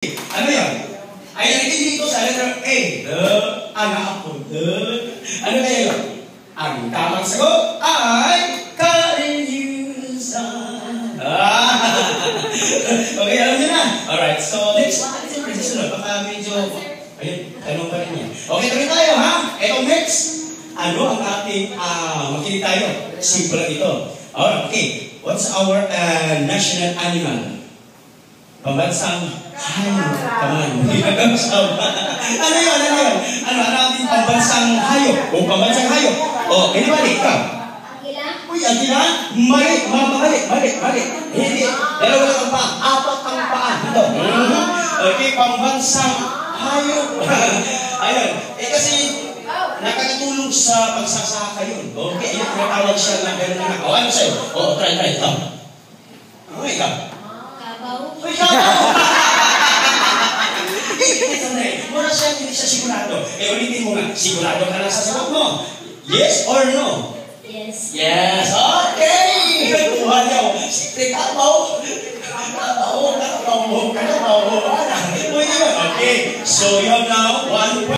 Ano yan? Ay narinig dito sa letter A. Ang apple. Ano kaya yun? Ang tamang sagot ay Karyusan. Okay, alam niyo na. Alright, so next one. Ito yung susunod. Baka medyo... Ayun, tanong pa rin yan. Okay, tuloy tayo ha. Ito next. Ano ang ating... makinig tayo. Simple ito. Alright, okay. What's our national animal? Pambansang hayop. Come on. Ano yun? Ano yun? Ano ating pambansang hayop? O pambansang hayop? O, anybody? Ikaw? Agila? Uy, agila? Mali. Mali. Hindi. Dalawa lang ang paa. Apat ang paa. Ito. Okay, pambansang hayop. Ayun. Kasi nakatulong sa pagsasaka yun. Okay, ayun. Tinatawag siya na gano'n na. O, ano sa'yo? O, try. Ito. Ano ikaw? Uy, muna siya, hindi siya sigurado. Ulitin mo nga, sigurado ka na sa sagot mo. Yes or no? Yes. Yes, okay! Kuha niyo. Sige, kakabaw. Okay, so you have now 1